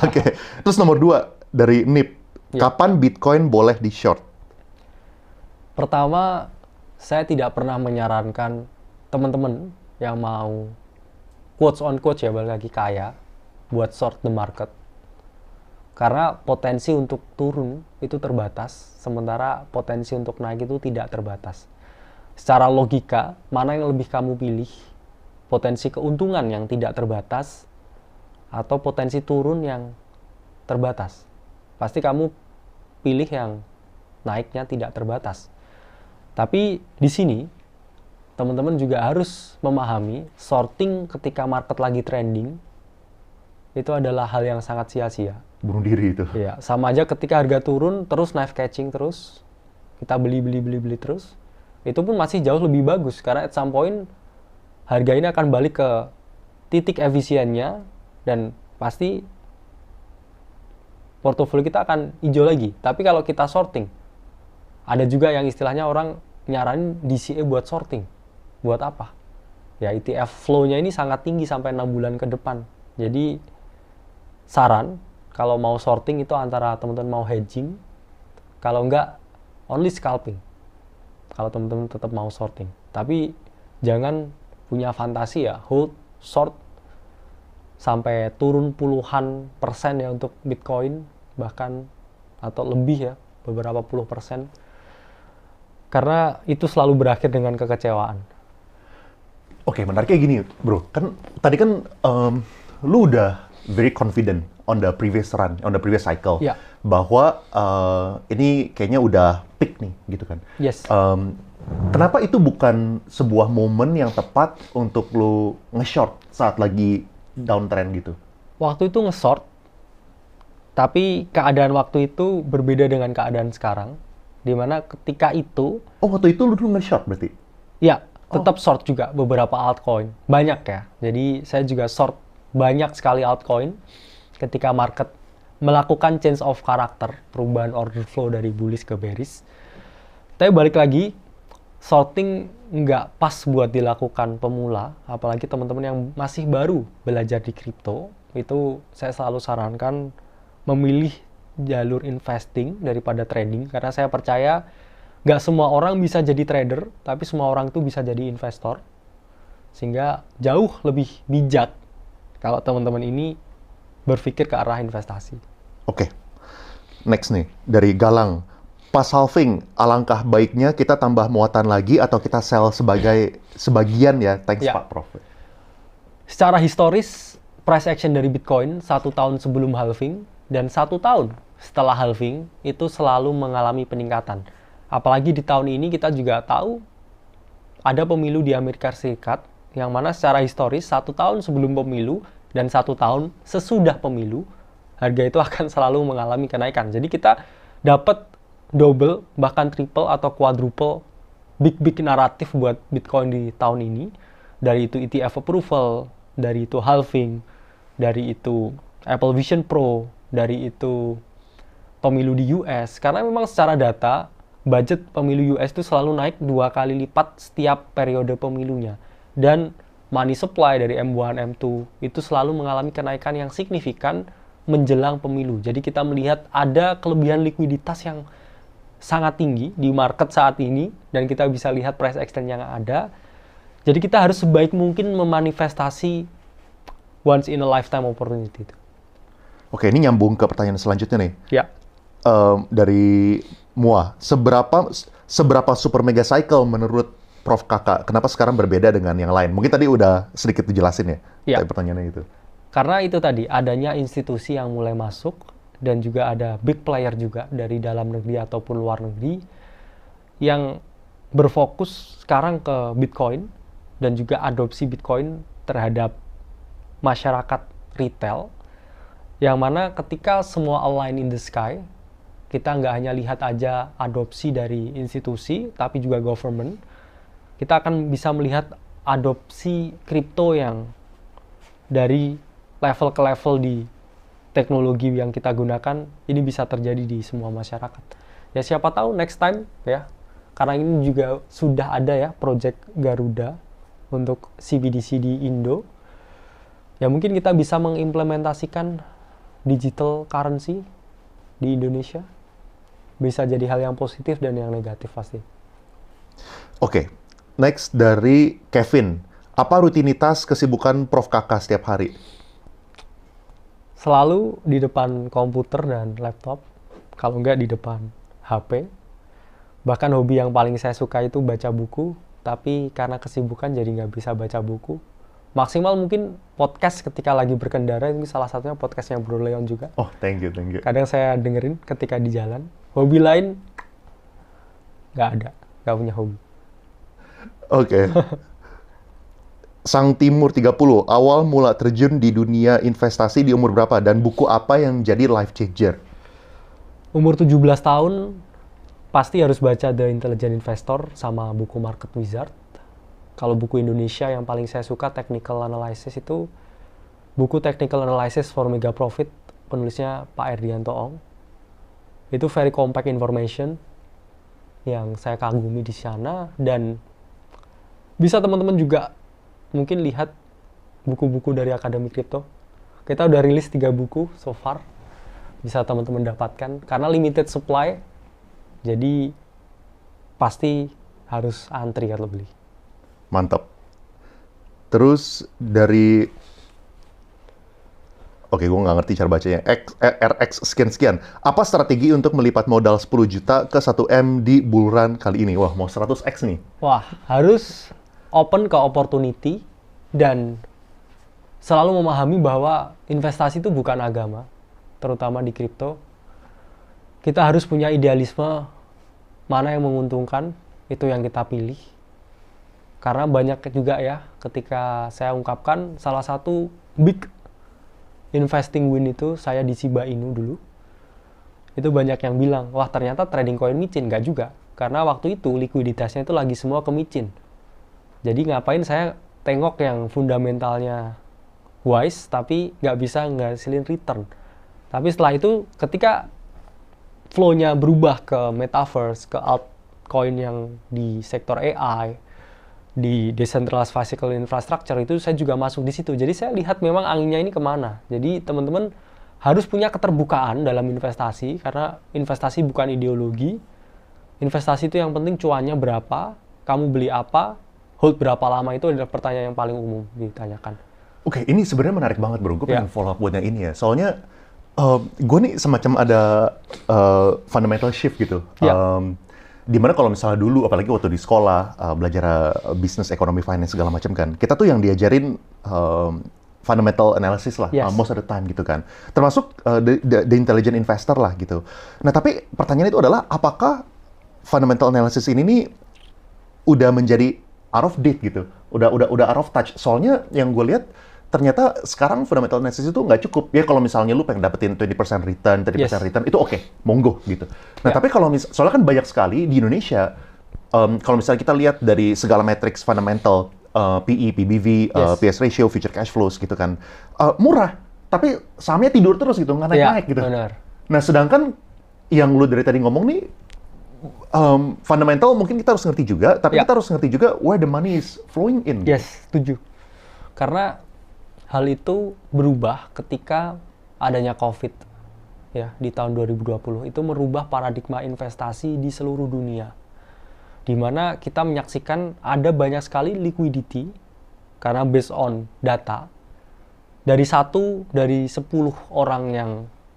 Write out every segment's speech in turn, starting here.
Oke. Terus nomor 2 dari NIP, Ya. kapan Bitcoin boleh di short? Pertama, saya tidak pernah menyarankan teman-teman yang mau quotes on quotes ya, balik lagi kaya, buat short the market. Karena potensi untuk turun itu terbatas, sementara potensi untuk naik itu tidak terbatas. Secara logika, mana yang lebih kamu pilih? Potensi keuntungan yang tidak terbatas atau potensi turun yang terbatas? Pasti kamu pilih yang naiknya tidak terbatas. Tapi di sini teman-teman juga harus memahami shorting ketika market lagi trending itu adalah hal yang sangat sia-sia. Bunuh diri itu. Ya, sama aja ketika harga turun terus knife catching terus, kita beli terus, itu pun masih jauh lebih bagus karena at some point harga ini akan balik ke titik efisiennya dan pasti portofolio kita akan hijau lagi. Tapi kalau kita shorting, ada juga yang istilahnya orang nyaranin DCA buat shorting. Buat apa? Ya ETF flow-nya ini sangat tinggi sampai 6 bulan ke depan. Jadi saran kalau mau shorting itu antara teman-teman mau hedging, kalau enggak only scalping. Kalau teman-teman tetap mau shorting. Tapi jangan punya fantasi ya, hold short sampai turun puluhan persen ya untuk Bitcoin, bahkan atau lebih ya, beberapa puluh persen. Karena itu selalu berakhir dengan kekecewaan. Oke, menariknya gini, bro. Kan tadi kan lu udah very confident on the previous run, on the previous cycle, Ya. bahwa ini kayaknya udah peak nih, gitu kan. Yes. Kenapa itu bukan sebuah momen yang tepat untuk lu nge-short saat lagi downtrend gitu? Waktu itu nge-short, tapi keadaan waktu itu berbeda dengan keadaan sekarang. Dimana ketika itu, Oh, waktu itu lu dulu nge-short berarti? ya tetap short juga beberapa altcoin. Banyak ya. Jadi saya juga short banyak sekali altcoin ketika market melakukan change of character, perubahan order flow dari bullish ke bearish. Tapi balik lagi, shorting nggak pas buat dilakukan pemula, apalagi teman-teman yang masih baru belajar di kripto. Itu saya selalu sarankan memilih jalur investing daripada trading, karena saya percaya nggak semua orang bisa jadi trader, tapi semua orang itu bisa jadi investor. Sehingga jauh lebih bijak kalau teman-teman ini berpikir ke arah investasi. Oke. Next nih, dari Galang. Pas halving, alangkah baiknya kita tambah muatan lagi atau kita sell sebagai sebagian ya? Thanks Ya. Pak Prof. Secara historis, price action dari Bitcoin 1 tahun sebelum halving dan 1 tahun setelah halving itu selalu mengalami peningkatan. Apalagi di tahun ini kita juga tahu ada pemilu di Amerika Serikat yang mana secara historis 1 tahun sebelum pemilu dan 1 tahun sesudah pemilu harga itu akan selalu mengalami kenaikan. Jadi kita dapat double bahkan triple atau quadruple big naratif buat Bitcoin di tahun ini. Dari itu ETF approval, dari itu halving, dari itu Apple Vision Pro, dari itu pemilu di US. Karena memang secara data budget pemilu US itu selalu naik 2 kali lipat setiap periode pemilunya. Dan money supply dari M1, M2 itu selalu mengalami kenaikan yang signifikan menjelang pemilu. Jadi kita melihat ada kelebihan likuiditas yang sangat tinggi di market saat ini dan kita bisa lihat price action yang ada. Jadi kita harus sebaik mungkin memanifestasi once in a lifetime opportunity itu. Oke, ini nyambung ke pertanyaan selanjutnya nih. Ya. Dari Mua, seberapa super mega cycle menurut Prof Kakak? Kenapa sekarang berbeda dengan yang lain? Mungkin tadi udah sedikit dijelasin ya, Ya. pertanyaannya itu. Karena itu tadi, adanya institusi yang mulai masuk dan juga ada big player juga dari dalam negeri ataupun luar negeri yang berfokus sekarang ke Bitcoin dan juga adopsi Bitcoin terhadap masyarakat retail, yang mana ketika semua align in the sky, kita nggak hanya lihat aja adopsi dari institusi, tapi juga government, kita akan bisa melihat adopsi kripto yang dari level ke level di teknologi yang kita gunakan, ini bisa terjadi di semua masyarakat. Ya siapa tahu next time ya, karena ini juga sudah ada ya project Garuda untuk CBDC di Indo, ya mungkin kita bisa mengimplementasikan digital currency di Indonesia. Bisa jadi hal yang positif dan yang negatif pasti. Oke, next dari Kevin. Apa rutinitas kesibukan Prof Kakak setiap hari? Selalu di depan komputer dan laptop, kalau nggak di depan HP. Bahkan hobi yang paling saya suka itu baca buku, tapi karena kesibukan jadi nggak bisa baca buku. Maksimal mungkin podcast ketika lagi berkendara, ini salah satunya podcastnya Bro Leon juga. Oh, thank you. Kadang saya dengerin ketika di jalan. Hobi lain nggak ada, nggak punya hobi. Oke. Sang Timur 30, awal mula terjun di dunia investasi di umur berapa? Dan buku apa yang jadi life changer? Umur 17 tahun, pasti harus baca The Intelligent Investor sama buku Market Wizard. Kalau buku Indonesia yang paling saya suka, Technical Analysis, itu buku Technical Analysis for Mega Profit, penulisnya Pak Erdianto Ong. Itu very compact information yang saya kagumi di sana, dan bisa teman-teman juga mungkin lihat buku-buku dari Akademi Kripto. Kita udah rilis 3 buku so far, bisa teman-teman dapatkan karena limited supply, jadi pasti harus antri kalau beli. Mantap. Terus dari... Oke, gue nggak ngerti cara bacanya. RX sekian-sekian. Apa strategi untuk melipat modal 10 juta ke 1M di bull run kali ini? Wah, mau 100X nih. Wah, harus open ke opportunity dan selalu memahami bahwa investasi itu bukan agama, terutama di kripto. Kita harus punya idealisme, mana yang menguntungkan, itu yang kita pilih. Karena banyak juga ya, ketika saya ungkapkan salah satu big investing win itu saya di Shiba Inu dulu. Itu banyak yang bilang, wah ternyata trading koin micin. Nggak juga, karena waktu itu likuiditasnya itu lagi semua ke micin. Jadi ngapain saya tengok yang fundamentalnya wise, tapi nggak bisa ngasilin return. Tapi setelah itu, ketika flow-nya berubah ke metaverse, ke altcoin yang di sektor AI, di decentralized physical infrastructure, itu saya juga masuk di situ. Jadi saya lihat memang anginnya ini kemana. Jadi teman-teman harus punya keterbukaan dalam investasi, karena investasi bukan ideologi. Investasi itu yang penting cuannya berapa, kamu beli apa, hold berapa lama, itu adalah pertanyaan yang paling umum ditanyakan. Oke, ini sebenarnya menarik banget bro. Gue pengen follow up buat yang ini ya. Soalnya gue nih semacam ada fundamental shift gitu. Dimana kalau misalnya dulu, apalagi waktu di sekolah, belajar bisnis, ekonomi, finance, segala macam kan, kita tuh yang diajarin fundamental analysis lah, most of the time gitu kan. Termasuk the intelligent investor lah gitu. Nah tapi pertanyaan itu adalah, apakah fundamental analysis ini nih udah menjadi out of date gitu? Udah out of touch. Soalnya yang gue lihat, ternyata sekarang fundamental analysis itu nggak cukup. Ya kalau misalnya lu pengen dapetin 20% return, 30% return, itu oke, monggo gitu. Nah tapi kalau soalnya kan banyak sekali di Indonesia, kalau misalnya kita lihat dari segala matrix fundamental, PE, PBV, PS ratio, future cash flows gitu kan, murah, tapi sahamnya tidur terus gitu, nggak naik-naik gitu. Benar. Nah sedangkan yang lu dari tadi ngomong nih, fundamental mungkin kita harus ngerti juga, tapi kita harus ngerti juga where the money is flowing in. Yes, setuju. Karena hal itu berubah ketika adanya COVID ya di tahun 2020. Itu merubah paradigma investasi di seluruh dunia. Di mana kita menyaksikan ada banyak sekali liquidity karena based on data dari 1 dari 10 orang yang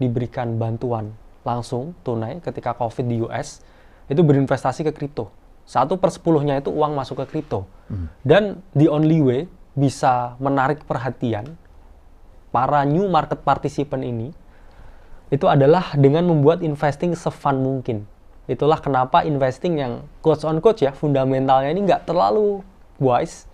diberikan bantuan langsung tunai ketika COVID di US itu berinvestasi ke kripto. 1/10-nya itu uang masuk ke kripto. Dan the only way bisa menarik perhatian para new market participant ini itu adalah dengan membuat investing se-fun mungkin. Itulah kenapa investing yang quotes on quotes ya, fundamentalnya ini nggak terlalu wise,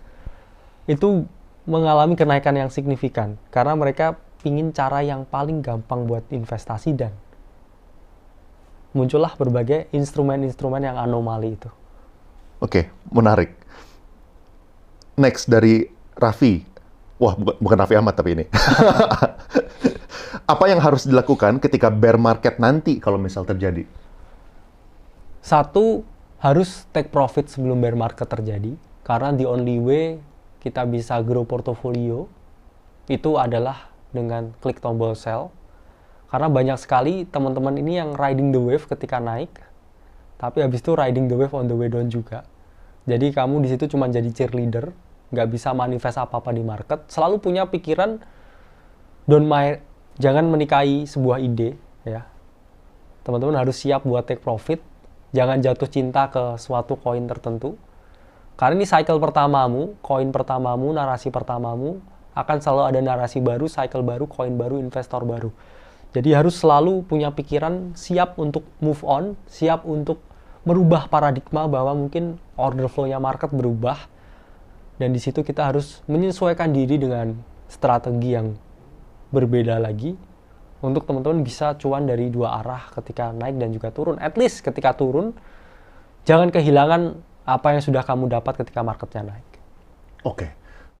itu mengalami kenaikan yang signifikan karena mereka pingin cara yang paling gampang buat investasi, dan muncullah berbagai instrumen-instrumen yang anomali itu. Oke, menarik. Next dari Raffi. Wah, bukan Raffi Ahmad tapi ini. Apa yang harus dilakukan ketika bear market nanti kalau misal terjadi? 1, harus take profit sebelum bear market terjadi. Karena the only way kita bisa grow portfolio itu adalah dengan klik tombol sell. Karena banyak sekali teman-teman ini yang riding the wave ketika naik, tapi habis itu riding the wave on the way down juga. Jadi kamu di situ cuma jadi cheerleader, nggak bisa manifest apa-apa di market. Selalu punya pikiran, jangan menikahi sebuah ide, ya. Teman-teman harus siap buat take profit. Jangan jatuh cinta ke suatu koin tertentu. Karena ini cycle pertamamu, koin pertamamu, narasi pertamamu, akan selalu ada narasi baru, cycle baru, koin baru, investor baru. Jadi harus selalu punya pikiran siap untuk move on, siap untuk merubah paradigma bahwa mungkin order flow-nya market berubah. Dan di situ kita harus menyesuaikan diri dengan strategi yang berbeda lagi untuk teman-teman bisa cuan dari dua arah ketika naik dan juga turun. At least ketika turun, jangan kehilangan apa yang sudah kamu dapat ketika marketnya naik. Oke.